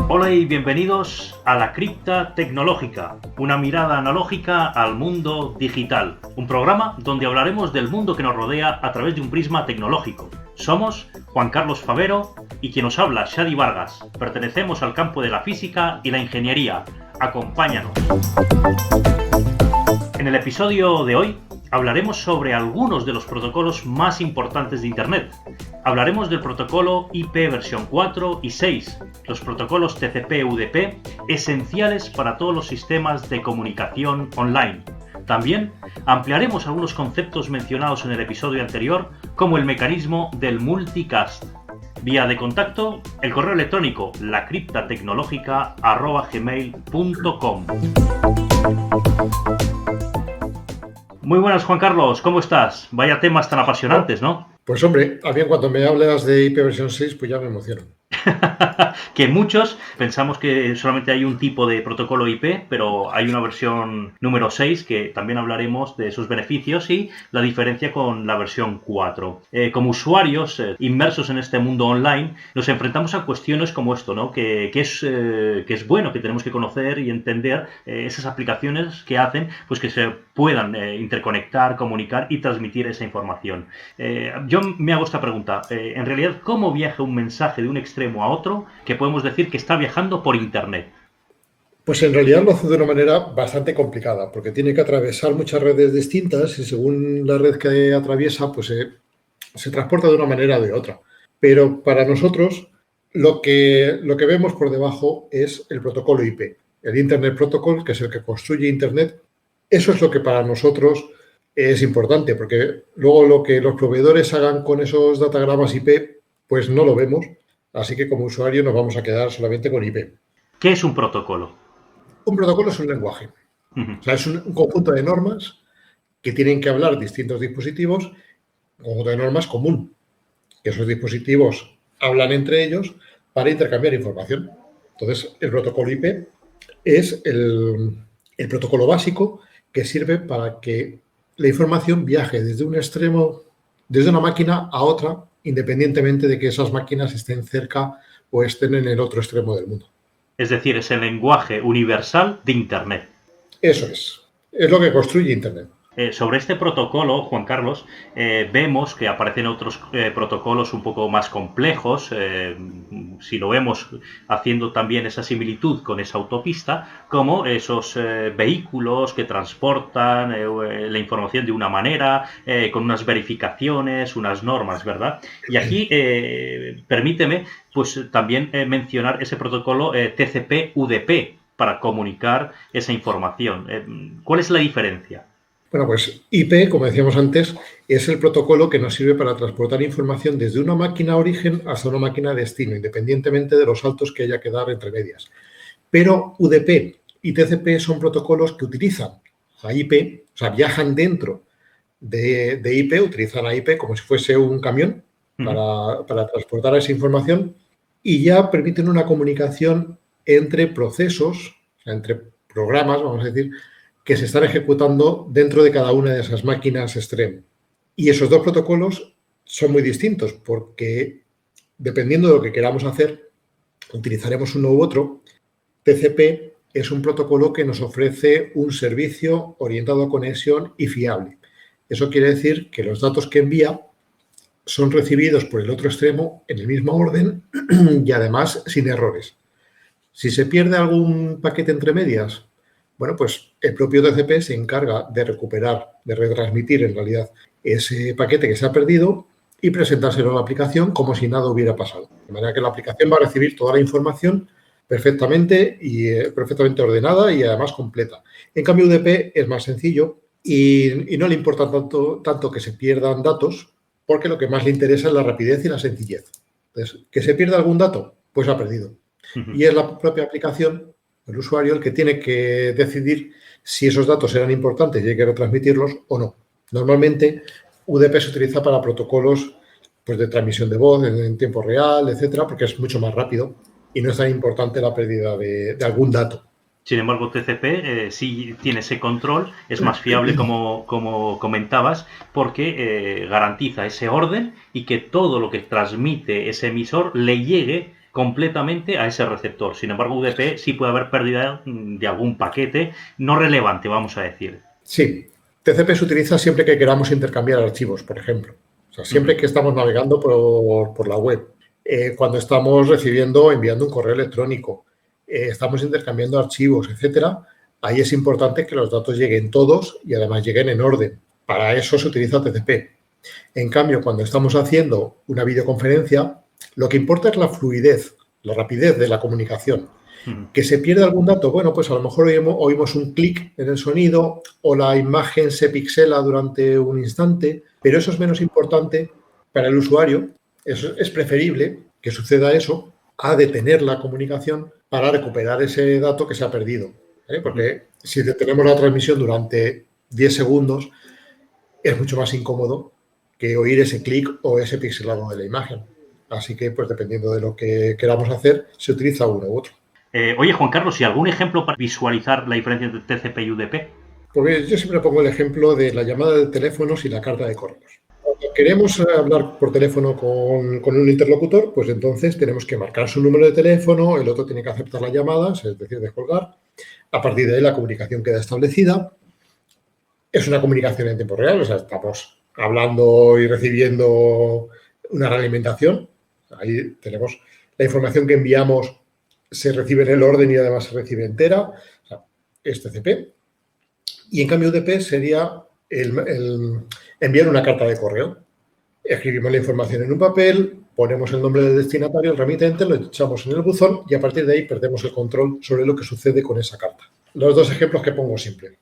Hola y bienvenidos a La Cripta Tecnológica, una mirada analógica al mundo digital. Un programa donde hablaremos del mundo que nos rodea a través de un prisma tecnológico. Somos Juan Carlos Favero y quien nos habla, Shadi Vargas. Pertenecemos al campo de la física y la ingeniería. Acompáñanos. En el episodio de hoy hablaremos sobre algunos de los protocolos más importantes de Internet. Hablaremos del protocolo IP versión 4 y 6, los protocolos TCP/UDP, esenciales para todos los sistemas de comunicación online. También ampliaremos algunos conceptos mencionados en el episodio anterior, como el mecanismo del multicast. Vía de contacto, el correo electrónico lacriptatecnologica@gmail.com. Muy buenas, Juan Carlos, ¿cómo estás? Vaya temas tan apasionantes, ¿no? Pues hombre, a mí cuando me hablas de IP versión 6, pues ya me emociono. Que muchos pensamos que solamente hay un tipo de protocolo IP, pero hay una versión número 6 que también hablaremos de sus beneficios y la diferencia con la versión 4. Como usuarios inmersos en este mundo online, nos enfrentamos a cuestiones como esto, ¿no? Que es bueno, que tenemos que conocer y entender esas aplicaciones que hacen pues que se puedan interconectar, comunicar y transmitir esa información. Yo me hago esta pregunta. En realidad, ¿cómo viaja un mensaje de un extremo a otro que podemos decir que está viajando por Internet? Pues en realidad lo hace de una manera bastante complicada, porque tiene que atravesar muchas redes distintas y según la red que atraviesa, pues se transporta de una manera o de otra. Pero para nosotros lo que vemos por debajo es el protocolo IP, el Internet Protocol, que es el que construye Internet. Eso es lo que para nosotros es importante, porque luego lo que los proveedores hagan con esos datagramas IP, pues no lo vemos. Así que como usuario nos vamos a quedar solamente con IP. ¿Qué es un protocolo? Un protocolo es un lenguaje. O sea, es un conjunto de normas que tienen que hablar distintos dispositivos, un conjunto de normas común. Esos dispositivos hablan entre ellos para intercambiar información. Entonces, el protocolo IP es el protocolo básico que sirve para que la información viaje desde un extremo, desde una máquina a otra, independientemente de que esas máquinas estén cerca o estén en el otro extremo del mundo. Es decir, es el lenguaje universal de Internet. Eso es lo que construye Internet. Sobre este protocolo, Juan Carlos, vemos que aparecen otros protocolos un poco más complejos. Si lo vemos haciendo también esa similitud con esa autopista, como esos vehículos que transportan la información de una manera, con unas verificaciones, unas normas, ¿verdad? Y aquí, permíteme, pues también mencionar ese protocolo TCP/UDP para comunicar esa información. ¿Cuál es la diferencia? Bueno, pues IP, como decíamos antes, es el protocolo que nos sirve para transportar información desde una máquina origen hasta una máquina destino, independientemente de los saltos que haya que dar entre medias. Pero UDP y TCP son protocolos que utilizan a IP, o sea, viajan dentro de IP, utilizan a IP como si fuese un camión para transportar esa información y ya permiten una comunicación entre procesos, o sea, entre programas, vamos a decir, que se están ejecutando dentro de cada una de esas máquinas extremo. Y esos dos protocolos son muy distintos porque dependiendo de lo que queramos hacer, utilizaremos uno u otro. TCP es un protocolo que nos ofrece un servicio orientado a conexión y fiable. Eso quiere decir que los datos que envía son recibidos por el otro extremo en el mismo orden y además sin errores. Si se pierde algún paquete entre medias, bueno, pues el propio TCP se encarga de recuperar, de retransmitir en realidad ese paquete que se ha perdido y presentárselo a la aplicación como si nada hubiera pasado. De manera que la aplicación va a recibir toda la información perfectamente perfectamente ordenada y además completa. En cambio, UDP es más sencillo y no le importa tanto que se pierdan datos porque lo que más le interesa es la rapidez y la sencillez. Entonces, que se pierda algún dato, pues ha perdido. Y es la propia aplicación, el usuario, el que tiene que decidir si esos datos eran importantes y hay que retransmitirlos o no. Normalmente, UDP se utiliza para protocolos pues, de transmisión de voz en tiempo real, etcétera, porque es mucho más rápido y no es tan importante la pérdida de algún dato. Sin embargo, TCP sí tiene ese control, es más fiable como comentabas, porque garantiza ese orden y que todo lo que transmite ese emisor le llegue completamente a ese receptor. Sin embargo, UDP sí puede haber pérdida de algún paquete no relevante, vamos a decir. Sí, TCP se utiliza siempre que queramos intercambiar archivos, por ejemplo. O sea, siempre que estamos navegando por la web, cuando estamos enviando un correo electrónico, estamos intercambiando archivos, etcétera, ahí es importante que los datos lleguen todos y además lleguen en orden. Para eso se utiliza TCP. En cambio, cuando estamos haciendo una videoconferencia, lo que importa es la fluidez, la rapidez de la comunicación. ¿Que se pierde algún dato? Bueno, pues a lo mejor oímos un clic en el sonido o la imagen se pixela durante un instante, pero eso es menos importante para el usuario. Es preferible que suceda eso a detener la comunicación para recuperar ese dato que se ha perdido. Porque si detenemos la transmisión durante 10 segundos, es mucho más incómodo que oír ese clic o ese pixelado de la imagen. Así que, pues dependiendo de lo que queramos hacer, se utiliza uno u otro. Oye, Juan Carlos, ¿y algún ejemplo para visualizar la diferencia entre TCP y UDP? Pues yo siempre pongo el ejemplo de la llamada de teléfonos y la carta de correos. Cuando queremos hablar por teléfono con un interlocutor, pues entonces tenemos que marcar su número de teléfono, el otro tiene que aceptar la llamada, es decir, descolgar. A partir de ahí la comunicación queda establecida. Es una comunicación en tiempo real, o sea, estamos hablando y recibiendo una realimentación. Ahí tenemos la información que enviamos, se recibe en el orden y además se recibe entera. O sea, es TCP. Y en cambio UDP sería el enviar una carta de correo. Escribimos la información en un papel, ponemos el nombre del destinatario, el remitente, lo echamos en el buzón y a partir de ahí perdemos el control sobre lo que sucede con esa carta. Los dos ejemplos que pongo siempre.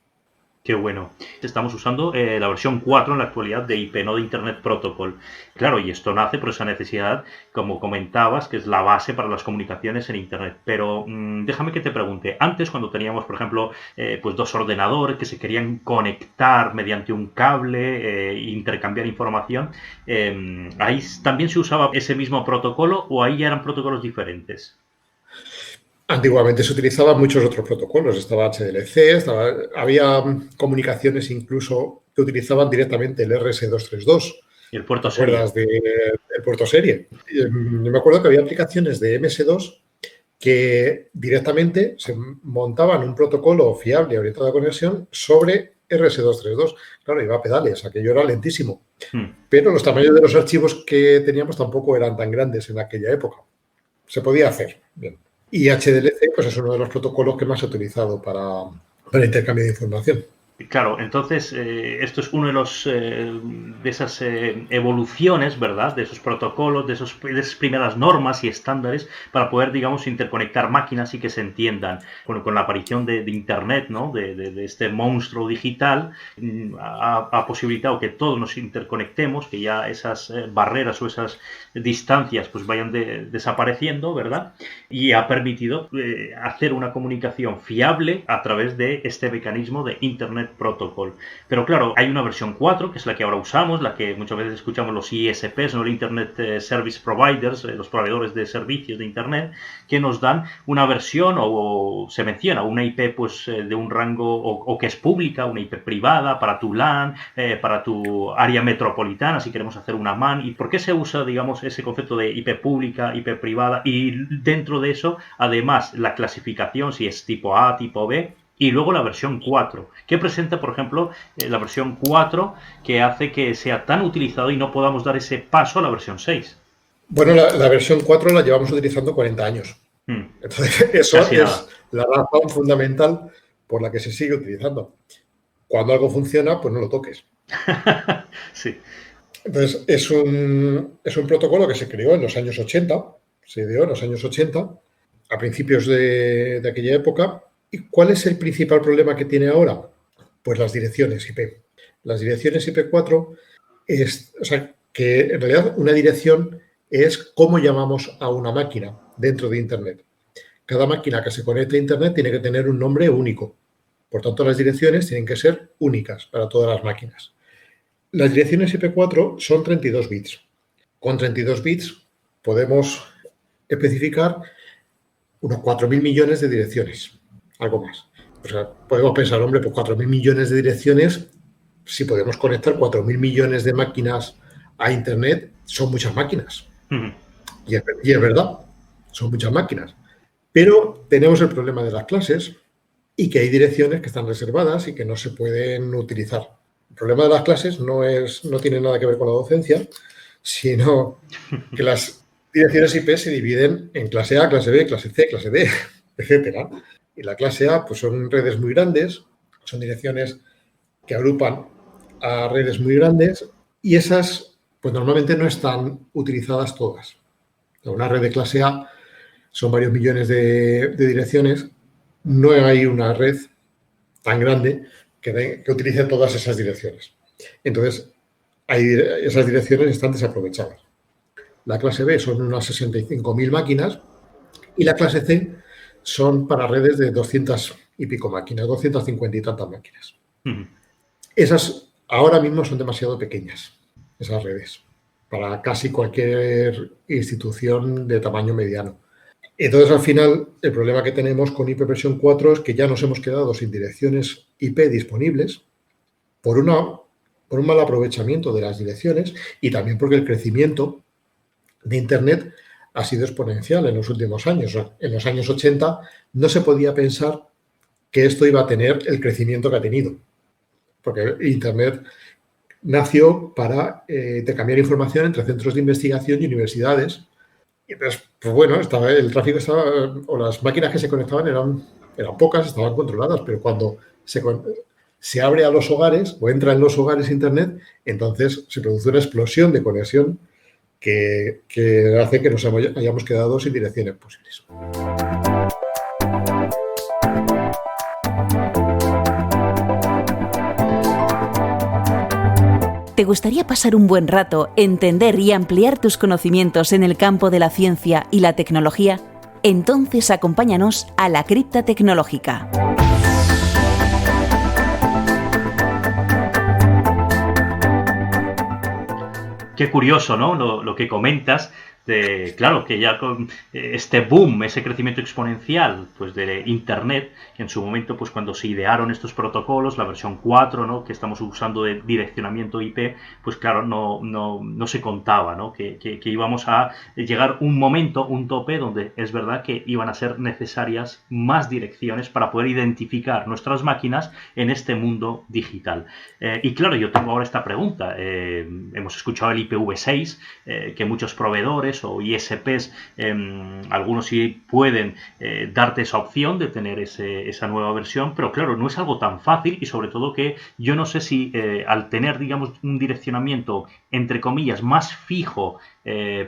Qué bueno. Estamos usando la versión 4 en la actualidad de IP, no de Internet Protocol. Claro, y esto nace por esa necesidad, como comentabas, que es la base para las comunicaciones en Internet. Pero déjame que te pregunte, antes cuando teníamos, por ejemplo, pues dos ordenadores que se querían conectar mediante un cable e intercambiar información, ¿ahí también se usaba ese mismo protocolo o ahí ya eran protocolos diferentes? Antiguamente se utilizaban muchos otros protocolos, estaba HDLC, había comunicaciones incluso que utilizaban directamente el RS232. Y el puerto ¿Te acuerdas serie. del puerto serie? Yo me acuerdo que había aplicaciones de MS2 que directamente se montaban un protocolo fiable orientado a conexión sobre RS232. Claro, iba a pedales, aquello era lentísimo. Pero los tamaños de los archivos que teníamos tampoco eran tan grandes en aquella época. Se podía hacer, bien. Y HDLC pues es uno de los protocolos que más he utilizado para intercambio de información. Claro, entonces esto es uno de los de esas evoluciones, ¿verdad? De esos protocolos, de esas primeras normas y estándares para poder, digamos, interconectar máquinas y que se entiendan. Bueno, con la aparición de Internet, ¿no? De este monstruo digital, ha posibilitado que todos nos interconectemos, que ya esas barreras o esas distancias pues vayan desapareciendo, ¿verdad? Y ha permitido hacer una comunicación fiable a través de este mecanismo de Internet Protocol. Pero claro, hay una versión 4, que es la que ahora usamos, la que muchas veces escuchamos los ISPs, ¿no? El Internet Service Providers, los proveedores de servicios de Internet, que nos dan una versión o se menciona una IP pues de un rango o que es pública, una IP privada para tu LAN, para tu área metropolitana, si queremos hacer una MAN. ¿Y por qué se usa, digamos, ese concepto de IP pública, IP privada? Y dentro de eso, además, la clasificación, si es tipo A, tipo B, y luego la versión 4, que presenta, por ejemplo, la versión 4 que hace que sea tan utilizado y no podamos dar ese paso a la versión 6. Bueno, la versión 4 la llevamos utilizando 40 años. Entonces, eso es la razón fundamental por la que se sigue utilizando. Cuando algo funciona, pues no lo toques. Sí. Entonces, es un protocolo que se creó en los años 80, se ideó en los años 80, a principios de aquella época. ¿Y cuál es el principal problema que tiene ahora? Pues las direcciones IP. Las direcciones IP4 o sea, que en realidad una dirección es cómo llamamos a una máquina dentro de Internet. Cada máquina que se conecte a Internet tiene que tener un nombre único. Por tanto, las direcciones tienen que ser únicas para todas las máquinas. Las direcciones IP4 son 32 bits. Con 32 bits podemos especificar unos 4.000 millones de direcciones algo más. O sea, podemos pensar, hombre, pues 4.000 millones de direcciones, si podemos conectar 4.000 millones de máquinas a Internet, son muchas máquinas. Y es verdad, son muchas máquinas. Pero tenemos el problema de las clases y que hay direcciones que están reservadas y que no se pueden utilizar. El problema de las clases no tiene nada que ver con la docencia, sino que las direcciones IP se dividen en clase A, clase B, clase C, clase D, etcétera. Y la clase A pues son redes muy grandes, son direcciones que agrupan a redes muy grandes y esas pues normalmente no están utilizadas todas. Una red de clase A son varios millones de direcciones, no hay una red tan grande que utilice todas esas direcciones. Entonces, esas direcciones están desaprovechadas. La clase B son unas 65.000 máquinas y la clase C son para redes de 200 y pico máquinas, 250 y tantas máquinas. Esas ahora mismo son demasiado pequeñas, esas redes, para casi cualquier institución de tamaño mediano. Entonces, al final, el problema que tenemos con IP versión 4 es que ya nos hemos quedado sin direcciones IP disponibles por un mal aprovechamiento de las direcciones y también porque el crecimiento de Internet ha sido exponencial en los últimos años. En los años 80 no se podía pensar que esto iba a tener el crecimiento que ha tenido, porque Internet nació para intercambiar información entre centros de investigación y universidades. Y entonces, pues bueno, el tráfico o las máquinas que se conectaban eran pocas, estaban controladas, pero cuando se abre a los hogares o entra en los hogares Internet, entonces se produce una explosión de conexión que hace que nos hayamos quedado sin direcciones posibles. ¿Te gustaría pasar un buen rato, entender y ampliar tus conocimientos en el campo de la ciencia y la tecnología? Entonces acompáñanos a la Cripta Tecnológica. Qué curioso, ¿no? Lo que comentas. Claro, que ya con este boom, ese crecimiento exponencial pues de Internet, en su momento, pues cuando se idearon estos protocolos, la versión 4, ¿no?, que estamos usando de direccionamiento IP, pues claro, no se contaba, ¿no?, que íbamos a llegar un momento, un tope, donde es verdad que iban a ser necesarias más direcciones para poder identificar nuestras máquinas en este mundo digital. Y claro, yo tengo ahora esta pregunta. Hemos escuchado el IPv6, que muchos proveedores o ISPs, algunos sí pueden darte esa opción de tener esa nueva versión, pero claro, no es algo tan fácil y sobre todo que yo no sé si al tener, digamos, un direccionamiento, entre comillas, más fijo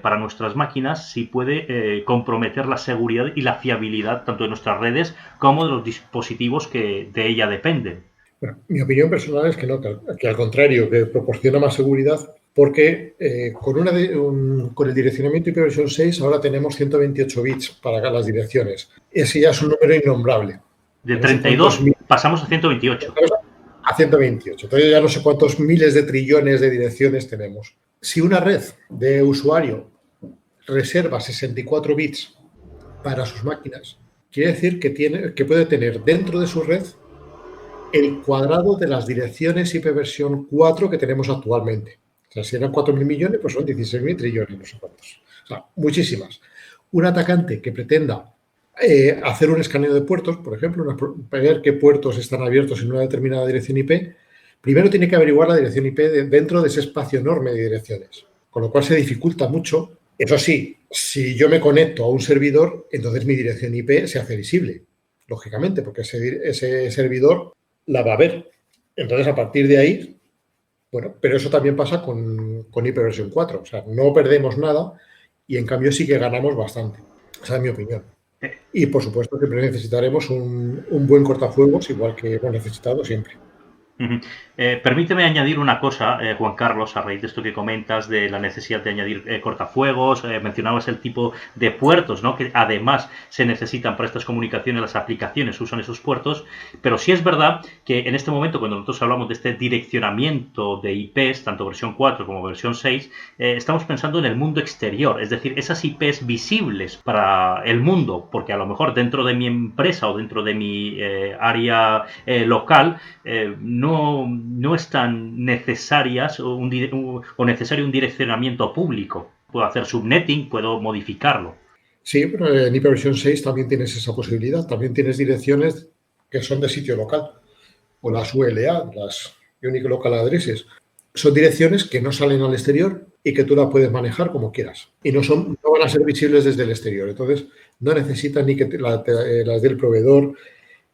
para nuestras máquinas, si puede comprometer la seguridad y la fiabilidad tanto de nuestras redes como de los dispositivos que de ella dependen. Bueno, mi opinión personal es que no, que al contrario, que proporciona más seguridad porque con el direccionamiento IPv6 ahora tenemos 128 bits para las direcciones. Ese ya es un número innombrable. De 32 pasamos a 128. A 128. Entonces ya no sé cuántos miles de trillones de direcciones tenemos. Si una red de usuario reserva 64 bits para sus máquinas, quiere decir que puede tener dentro de su red el cuadrado de las direcciones IP versión 4 que tenemos actualmente. O sea, si eran 4.000 millones, pues son 16.000 trillones, no sé cuántos. O sea, muchísimas. Un atacante que pretenda hacer un escaneo de puertos, por ejemplo, ver qué puertos están abiertos en una determinada dirección IP, primero tiene que averiguar la dirección IP dentro de ese espacio enorme de direcciones, con lo cual se dificulta mucho. Eso sí, si yo me conecto a un servidor, entonces mi dirección IP se hace visible, lógicamente, porque ese servidor la va a ver. Entonces, a partir de ahí, bueno, pero eso también pasa con IP versión 4. O sea, no perdemos nada y en cambio sí que ganamos bastante. Esa es mi opinión. Y por supuesto siempre necesitaremos un buen cortafuegos, igual que hemos necesitado siempre. Ujú. Permíteme añadir una cosa, Juan Carlos, a raíz de esto que comentas de la necesidad de añadir cortafuegos. Mencionabas el tipo de puertos, ¿no? Que además se necesitan para estas comunicaciones, las aplicaciones usan esos puertos, pero sí es verdad que en este momento, cuando nosotros hablamos de este direccionamiento de IPs, tanto versión 4 como versión 6, estamos pensando en el mundo exterior, es decir, esas IPs visibles para el mundo, porque a lo mejor dentro de mi empresa o dentro de mi área local, no están necesarias o necesario un direccionamiento público. Puedo hacer subnetting, puedo modificarlo. Sí, pero en IPv 6 también tienes esa posibilidad. También tienes direcciones que son de sitio local, o las ULA, las Unique Local Addresses. Son direcciones que no salen al exterior y que tú las puedes manejar como quieras. Y no van a ser visibles desde el exterior. Entonces, no necesitas ni que las dé el proveedor,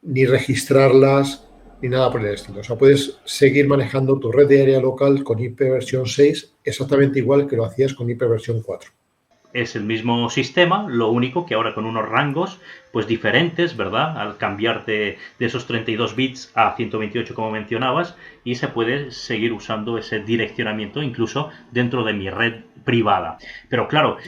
ni registrarlas, ni nada por el estilo. O sea, puedes seguir manejando tu red de área local con IPv 6 exactamente igual que lo hacías con IPv 4. Es el mismo sistema, lo único que ahora con unos rangos pues diferentes, ¿verdad? Al cambiar de esos 32 bits a 128 como mencionabas, y se puede seguir usando ese direccionamiento incluso dentro de mi red privada. Pero claro,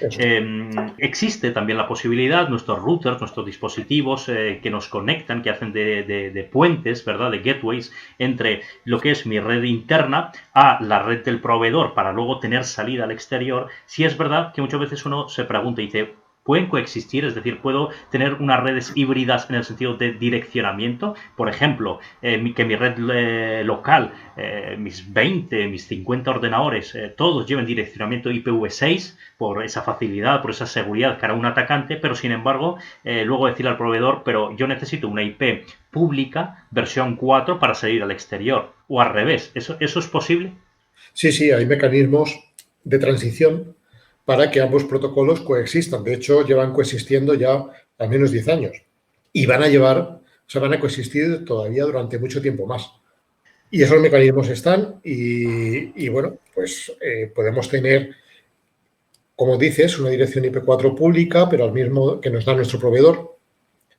existe también la posibilidad, nuestros routers, nuestros dispositivos que nos conectan, que hacen de puentes, ¿verdad? De gateways entre lo que es mi red interna a la red del proveedor para luego tener salida al exterior. Si es verdad que muchas veces uno se pregunta y dice, ¿pueden coexistir? Es decir, ¿puedo tener unas redes híbridas en el sentido de direccionamiento? Por ejemplo, que mi red local, mis 20, mis 50 ordenadores, todos lleven direccionamiento IPv6 por esa facilidad, por esa seguridad que hará un atacante, pero sin embargo, luego decirle al proveedor, pero yo necesito una IP pública, versión 4, para salir al exterior. O al revés, ¿eso es posible? Sí, hay mecanismos de transición para que ambos protocolos coexistan. De hecho, llevan coexistiendo ya al menos 10 años. Y van a coexistir todavía durante mucho tiempo más. Y esos mecanismos están y bueno, pues podemos tener, como dices, una dirección IP4 pública, pero al mismo que nos da nuestro proveedor,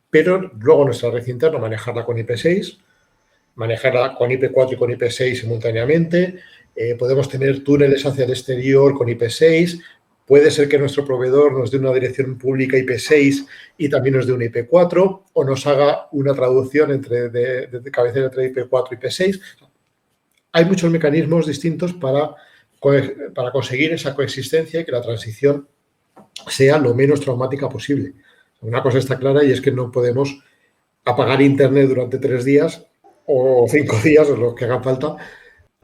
pero luego nuestra red interna manejarla con IP6, manejarla con IP4 y con IP6 simultáneamente. Podemos tener túneles hacia el exterior con IP6. Puede ser que nuestro proveedor nos dé una dirección pública IP6 y también nos dé un IP4 o nos haga una traducción de cabecera entre IP4 y IP6. Hay muchos mecanismos distintos para conseguir esa coexistencia y que la transición sea lo menos traumática posible. Una cosa está clara y es que no podemos apagar Internet durante 3 días o 5 días, o lo que haga falta,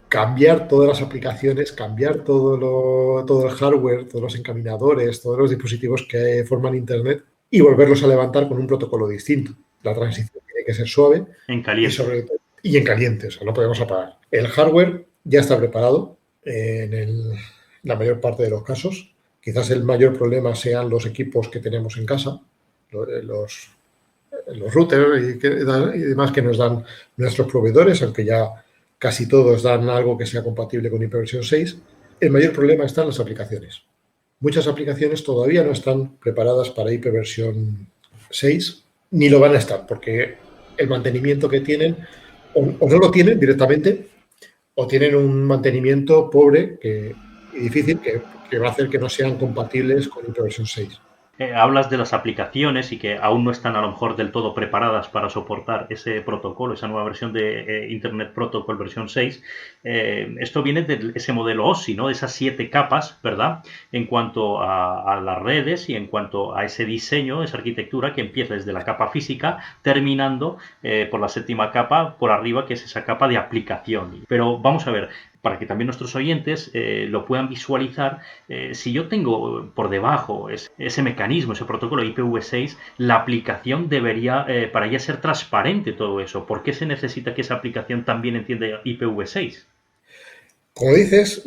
cambiar todas las aplicaciones, cambiar todo el hardware, todos los encaminadores, todos los dispositivos que forman Internet y volverlos a levantar con un protocolo distinto. La transición tiene que ser suave en caliente. y en caliente, o sea, no podemos apagar. El hardware ya está preparado la mayor parte de los casos. Quizás el mayor problema sean los equipos que tenemos en casa, los routers y demás que nos dan nuestros proveedores, aunque ya casi todos dan algo que sea compatible con IPv 6. El mayor problema está en las aplicaciones. Muchas aplicaciones todavía no están preparadas para IPv 6, ni lo van a estar, porque el mantenimiento que tienen o no lo tienen directamente o tienen un mantenimiento pobre y difícil que va a hacer que no sean compatibles con IPv 6. Hablas de las aplicaciones y que aún no están a lo mejor del todo preparadas para soportar ese protocolo, esa nueva versión de Internet Protocol versión 6. Esto viene de ese modelo OSI, ¿no? De esas 7 capas, ¿verdad? En cuanto a las redes y en cuanto a ese diseño, esa arquitectura que empieza desde la capa física, terminando por la 7ª capa por arriba, que es esa capa de aplicación. Pero vamos a ver, para que también nuestros oyentes lo puedan visualizar, si yo tengo por debajo ese mecanismo, ese protocolo IPv6, la aplicación debería, para ya ser transparente todo eso. ¿Por qué se necesita que esa aplicación también entienda IPv6? Como dices,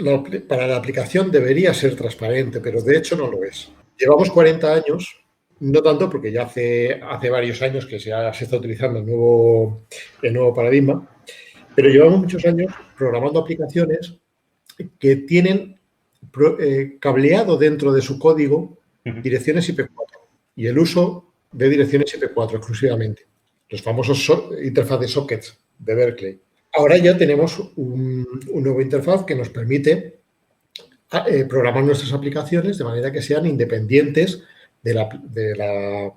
para la aplicación debería ser transparente, pero de hecho no lo es. Llevamos 40 años, no tanto porque ya hace varios años que se está utilizando el nuevo paradigma, pero llevamos muchos años programando aplicaciones que tienen cableado dentro de su código direcciones IP4 y el uso de direcciones IP4 exclusivamente. Los famosos interfaces sockets de Berkeley. Ahora ya tenemos un nuevo interfaz que nos permite programar nuestras aplicaciones de manera que sean independientes de la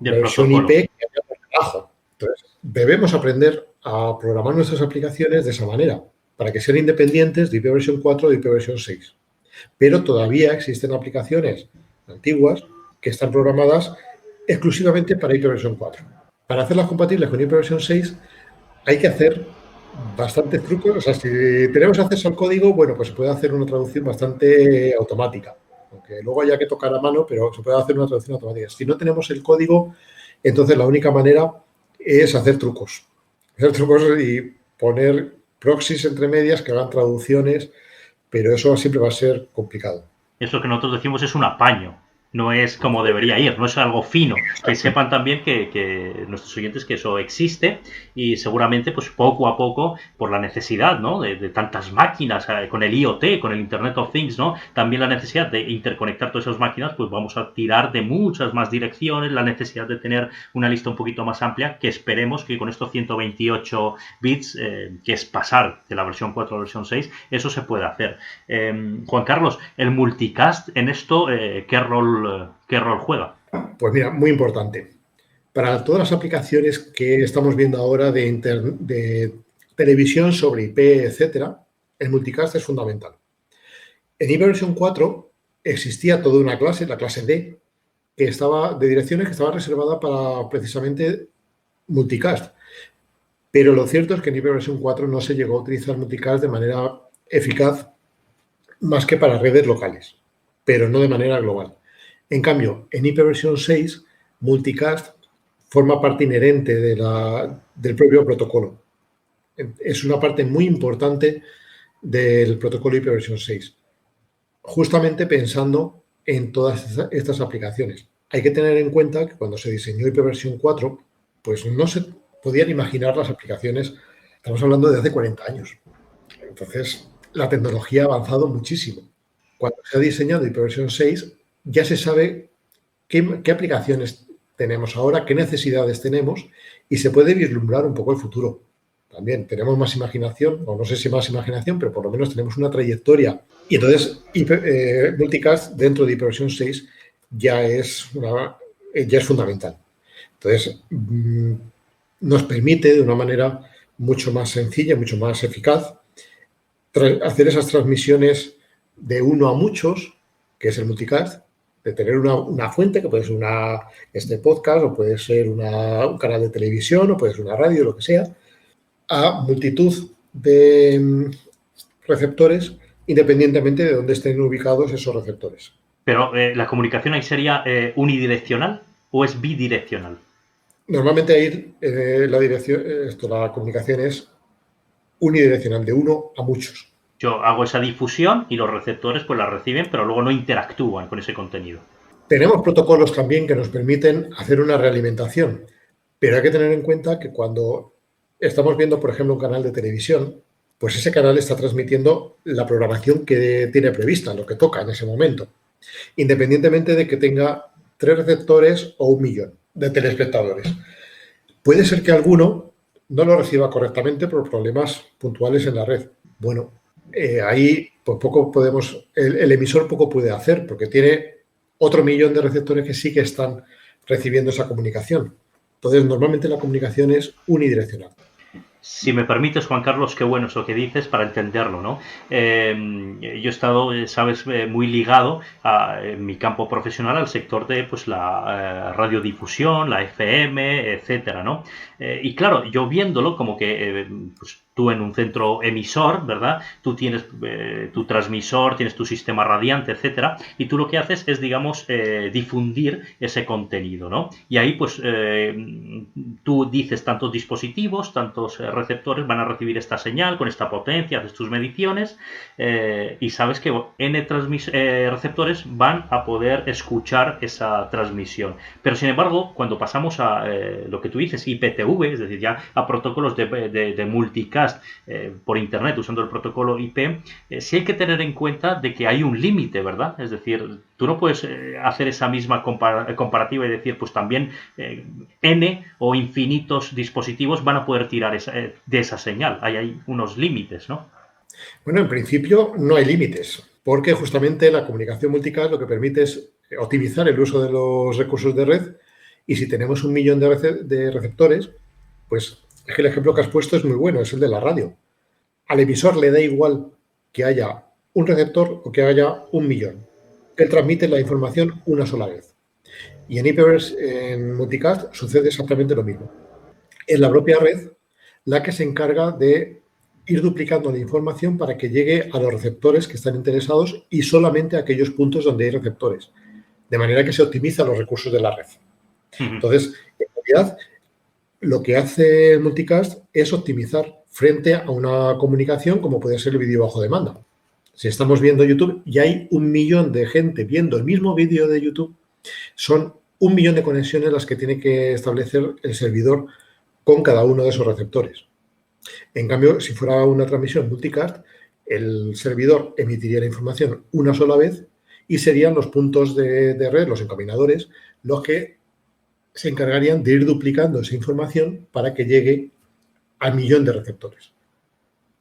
versión IP que hay por debajo. Entonces, debemos aprender a programar nuestras aplicaciones de esa manera, para que sean independientes de IPv4 o de IPv6. Pero todavía existen aplicaciones antiguas que están programadas exclusivamente para IPv4. Para hacerlas compatibles con IPv6 hay que hacer bastantes trucos. O sea, si tenemos acceso al código, bueno, pues se puede hacer una traducción bastante automática. Aunque luego haya que tocar a mano, pero se puede hacer una traducción automática. Si no tenemos el código, entonces la única manera es hacer trucos. Hacer trucos y poner proxies entre medias que hagan traducciones, pero eso siempre va a ser complicado. Eso que nosotros decimos es un apaño. No es como debería ir, no es algo fino. Que sepan también que nuestros oyentes que eso existe y seguramente pues poco a poco por la necesidad, ¿no? de tantas máquinas con el IoT, con el Internet of Things, ¿no? También la necesidad de interconectar todas esas máquinas, pues vamos a tirar de muchas más direcciones, la necesidad de tener una lista un poquito más amplia que esperemos que con estos 128 bits, que es pasar de la versión 4 a la versión 6, eso se puede hacer. Juan Carlos, el multicast en esto, ¿qué rol juega? Pues mira, muy importante. Para todas las aplicaciones que estamos viendo ahora de televisión sobre IP, etcétera, el multicast es fundamental. En IPv4 existía toda una clase, la clase D, que estaba de direcciones que estaba reservada para precisamente multicast. Pero lo cierto es que en IPv4 no se llegó a utilizar multicast de manera eficaz más que para redes locales, pero no de manera global. En cambio, en IPv6, multicast forma parte inherente del propio protocolo. Es una parte muy importante del protocolo IPv6, justamente pensando en todas estas aplicaciones. Hay que tener en cuenta que cuando se diseñó IPv4, pues no se podían imaginar las aplicaciones, estamos hablando de hace 40 años. Entonces, la tecnología ha avanzado muchísimo. Cuando se ha diseñado IPv6, ya se sabe qué aplicaciones tenemos ahora, qué necesidades tenemos y se puede vislumbrar un poco el futuro. También tenemos más imaginación, o no sé si más imaginación, pero por lo menos tenemos una trayectoria. Y entonces multicast dentro de IPv6 ya es fundamental. Entonces, nos permite de una manera mucho más sencilla, mucho más eficaz, hacer esas transmisiones de uno a muchos, que es el multicast, de tener una fuente, que puede ser este podcast, o puede ser un canal de televisión, o puede ser una radio, lo que sea, a multitud de receptores, independientemente de dónde estén ubicados esos receptores. Pero ¿la comunicación ahí sería unidireccional o es bidireccional? Normalmente ahí la comunicación es unidireccional, de uno a muchos. Yo hago esa difusión y los receptores pues la reciben, pero luego no interactúan con ese contenido. Tenemos protocolos también que nos permiten hacer una realimentación, pero hay que tener en cuenta que cuando estamos viendo, por ejemplo, un canal de televisión, pues ese canal está transmitiendo la programación que tiene prevista, lo que toca en ese momento, independientemente de que tenga 3 receptores o 1 millón de telespectadores. Puede ser que alguno no lo reciba correctamente por problemas puntuales en la red. Bueno, ahí pues el emisor poco puede hacer porque tiene otro millón de receptores que sí que están recibiendo esa comunicación. Entonces, normalmente la comunicación es unidireccional. Si me permites, Juan Carlos, qué bueno eso que dices para entenderlo, ¿no? Yo he estado, sabes, muy ligado en mi campo profesional al sector de pues la radiodifusión, la FM, etcétera, ¿no? Y claro, yo viéndolo como que pues, tú en un centro emisor, ¿verdad? Tú tienes tu transmisor, tienes tu sistema radiante, etcétera, y tú lo que haces es, digamos, difundir ese contenido, ¿no? Y ahí, pues, tú dices tantos dispositivos, tantos receptores van a recibir esta señal con esta potencia, haces tus mediciones y sabes que N receptores van a poder escuchar esa transmisión. Pero, sin embargo, cuando pasamos a lo que tú dices, IPTV, es decir, ya a protocolos de multicast multicast por Internet usando el protocolo IP, sí hay que tener en cuenta de que hay un límite, ¿verdad? Es decir, tú no puedes hacer esa misma comparativa y decir, pues también N o infinitos dispositivos van a poder tirar de esa señal. Hay unos límites, ¿no? Bueno, en principio no hay límites, porque justamente la comunicación multicast lo que permite es optimizar el uso de los recursos de red, y si tenemos 1 millón de receptores, pues es que el ejemplo que has puesto es muy bueno, es el de la radio. Al emisor le da igual que haya un receptor o que haya 1 millón. Él transmite la información una sola vez. Y en multicast sucede exactamente lo mismo. Es la propia red la que se encarga de ir duplicando la información para que llegue a los receptores que están interesados y solamente a aquellos puntos donde hay receptores, de manera que se optimizan los recursos de la red. Entonces, en realidad, lo que hace multicast es optimizar frente a una comunicación como puede ser el vídeo bajo demanda. Si estamos viendo YouTube y hay 1 millón de gente viendo el mismo vídeo de YouTube, son 1 millón de conexiones las que tiene que establecer el servidor con cada uno de esos receptores. En cambio, si fuera una transmisión multicast, el servidor emitiría la información una sola vez y serían los puntos de red, los encaminadores, los que se encargarían de ir duplicando esa información para que llegue al millón de receptores.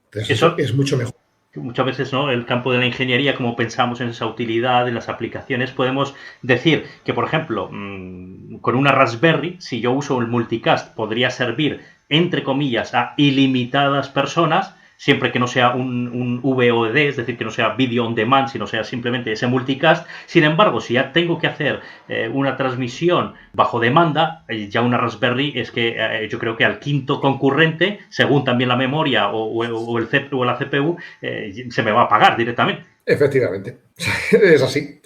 Entonces, eso es mucho mejor. Muchas veces, ¿no?, el campo de la ingeniería, como pensamos en esa utilidad, en las aplicaciones, podemos decir que, por ejemplo, con una Raspberry, si yo uso el multicast, podría servir, entre comillas, a ilimitadas personas, siempre que no sea un VOD, es decir, que no sea video on demand, sino sea simplemente ese multicast. Sin embargo, si ya tengo que hacer una transmisión bajo demanda, ya una Raspberry es que yo creo que al quinto concurrente, según también la memoria o el CPU o la CPU, se me va a apagar directamente. Efectivamente, es así.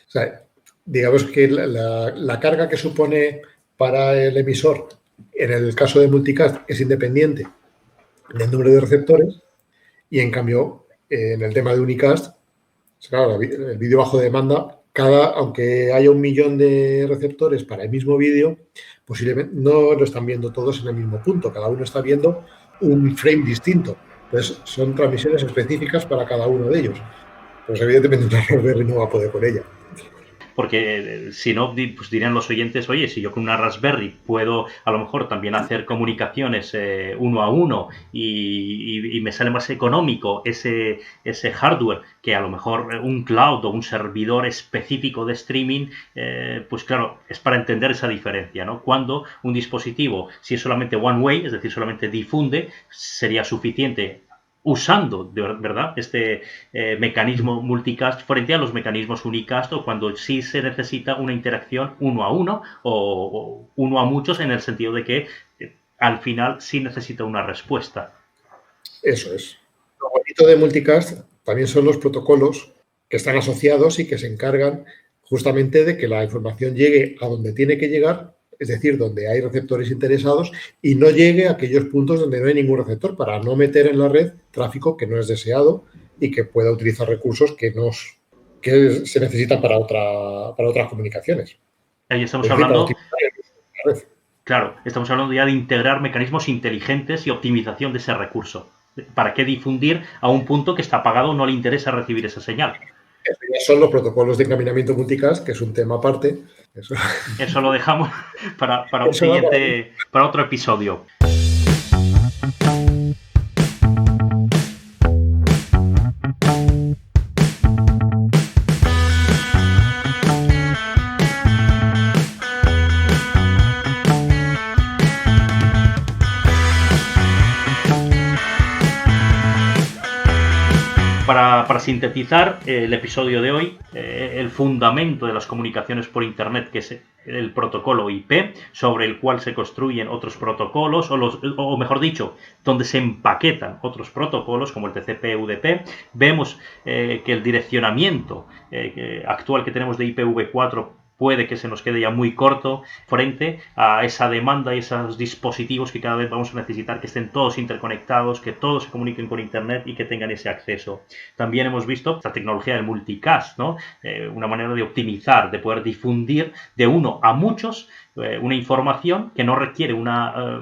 O sea, digamos que la carga que supone para el emisor, en el caso de multicast, es independiente del número de receptores, y en cambio, en el tema de unicast, claro, el vídeo bajo demanda, aunque haya 1 millón de receptores para el mismo vídeo, posiblemente no lo están viendo todos en el mismo punto, cada uno está viendo un frame distinto. Entonces, son transmisiones específicas para cada uno de ellos. Pues evidentemente una Raspberry no va a poder con ella. Porque si no, pues dirían los oyentes, oye, si yo con una Raspberry puedo a lo mejor también hacer comunicaciones uno a uno y me sale más económico ese hardware que a lo mejor un cloud o un servidor específico de streaming, pues claro, es para entender esa diferencia, ¿no? Cuando un dispositivo, si es solamente one way, es decir, solamente difunde, sería suficiente usando, de verdad, este mecanismo multicast frente a los mecanismos unicast, o cuando sí se necesita una interacción uno a uno o uno a muchos, en el sentido de que al final sí necesita una respuesta. Eso es. Lo bonito de multicast también son los protocolos que están asociados y que se encargan justamente de que la información llegue a donde tiene que llegar, es decir, donde hay receptores interesados, y no llegue a aquellos puntos donde no hay ningún receptor, para no meter en la red tráfico que no es deseado y que pueda utilizar recursos que se necesitan para otras comunicaciones. Ahí estamos hablando, claro, estamos hablando ya de integrar mecanismos inteligentes y optimización de ese recurso. ¿Para qué difundir a un punto que está apagado o no le interesa recibir esa señal? Eso ya son los protocolos de encaminamiento multicast, que es un tema aparte. Eso lo dejamos para otro episodio. Para sintetizar el episodio de hoy, el fundamento de las comunicaciones por Internet, que es el protocolo IP, sobre el cual se construyen otros protocolos, o mejor dicho, donde se empaquetan otros protocolos, como el TCP/UDP. Vemos que el direccionamiento actual que tenemos de IPv4 puede que se nos quede ya muy corto frente a esa demanda y esos dispositivos que cada vez vamos a necesitar, que estén todos interconectados, que todos se comuniquen con Internet y que tengan ese acceso. También hemos visto la tecnología del multicast, ¿no? Una manera de optimizar, de poder difundir de uno a muchos una información que no requiere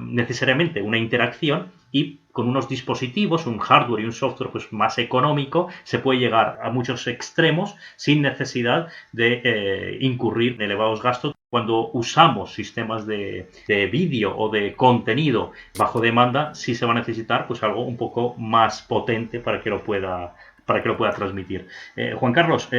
necesariamente una interacción, y con unos dispositivos, un hardware y un software pues más económico, se puede llegar a muchos extremos sin necesidad de incurrir en elevados gastos. Cuando usamos sistemas de vídeo o de contenido bajo demanda, sí se va a necesitar pues algo un poco más potente para que lo pueda transmitir. Juan Carlos,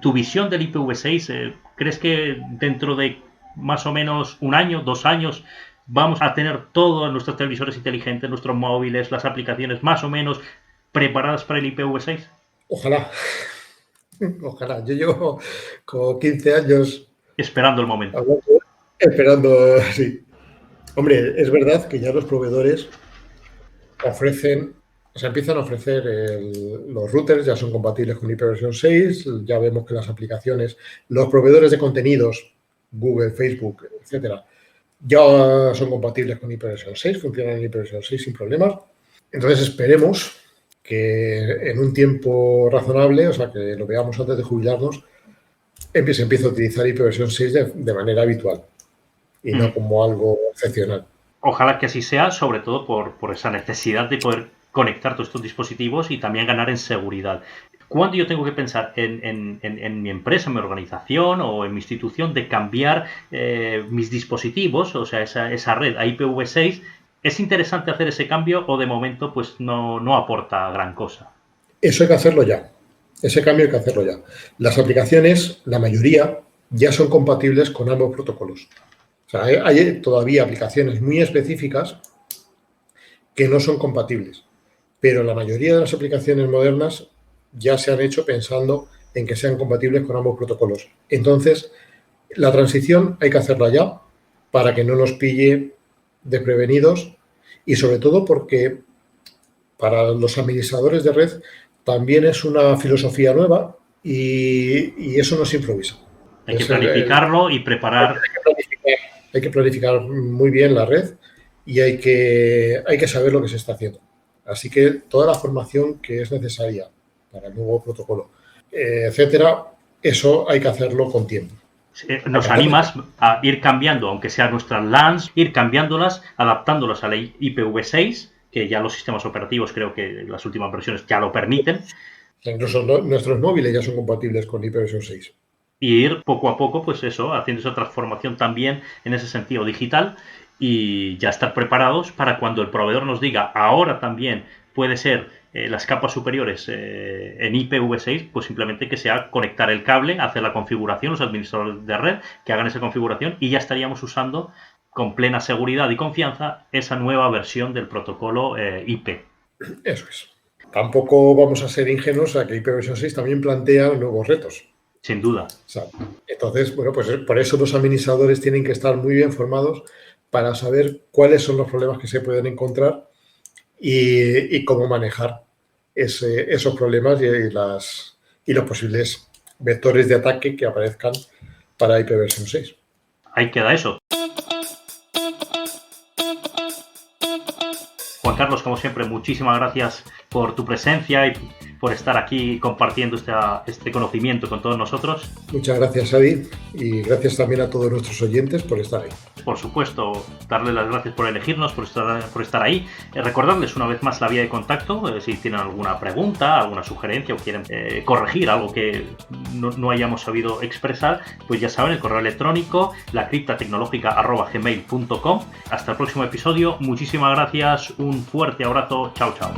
tu visión del IPv6, ¿crees que dentro de más o menos un año, 2 años, vamos a tener todos nuestros televisores inteligentes, nuestros móviles, las aplicaciones más o menos preparadas para el IPv6? Ojalá. Ojalá. Yo llevo como 15 años esperando el momento. Esperando, sí. Hombre, es verdad que ya los proveedores empiezan a ofrecer los routers, ya son compatibles con IPv6, ya vemos que las aplicaciones, los proveedores de contenidos, Google, Facebook, etcétera, ya son compatibles con IPv6, funcionan en IPv6 sin problemas. Entonces esperemos que en un tiempo razonable, o sea, que lo veamos antes de jubilarnos, se empiece a utilizar IPv6 de manera habitual y no como algo excepcional. Ojalá que así sea, sobre todo por esa necesidad de poder conectar todos estos dispositivos y también ganar en seguridad. ¿Cuándo yo tengo que pensar en mi empresa, en mi organización o en mi institución de cambiar mis dispositivos, o sea, esa red a IPv6? ¿Es interesante hacer ese cambio o de momento pues no aporta gran cosa? Eso hay que hacerlo ya. Ese cambio hay que hacerlo ya. Las aplicaciones, la mayoría, ya son compatibles con ambos protocolos. O sea, hay todavía aplicaciones muy específicas que no son compatibles, pero la mayoría de las aplicaciones modernas ya se han hecho pensando en que sean compatibles con ambos protocolos. Entonces, la transición hay que hacerla ya para que no nos pille desprevenidos y sobre todo porque para los administradores de red también es una filosofía nueva y eso no se improvisa. Hay que planificarlo y preparar. Hay que planificar muy bien la red y hay que saber lo que se está haciendo. Así que toda la formación que es necesaria para el nuevo protocolo, etcétera, eso hay que hacerlo con tiempo. Nos animas a ir cambiando, aunque sean nuestras LANs, ir cambiándolas, adaptándolas a la IPv6, que ya los sistemas operativos, creo que las últimas versiones ya lo permiten. Incluso nuestros móviles ya son compatibles con IPv6. Y ir poco a poco, pues eso, haciendo esa transformación también en ese sentido digital y ya estar preparados para cuando el proveedor nos diga ahora también puede ser las capas superiores en IPv6, pues simplemente que sea conectar el cable, hacer la configuración, los administradores de red que hagan esa configuración y ya estaríamos usando con plena seguridad y confianza esa nueva versión del protocolo IP. Eso es. Tampoco vamos a ser ingenuos a que IPv6 también plantea nuevos retos. Sin duda. O sea, entonces, bueno, pues por eso los administradores tienen que estar muy bien formados para saber cuáles son los problemas que se pueden encontrar y cómo manejar esos problemas y los posibles vectores de ataque que aparezcan para IPv6. Ahí queda eso. Juan Carlos, como siempre, muchísimas gracias por tu presencia y por estar aquí compartiendo este conocimiento con todos nosotros. Muchas gracias, Adi, y gracias también a todos nuestros oyentes por estar ahí. Por supuesto, darles las gracias por elegirnos, por estar ahí. Recordarles una vez más la vía de contacto, si tienen alguna pregunta, alguna sugerencia o quieren corregir algo que no hayamos sabido expresar, pues ya saben, el correo electrónico, lacriptatecnologica@gmail.com. Hasta el próximo episodio, muchísimas gracias, un fuerte abrazo, chao chao.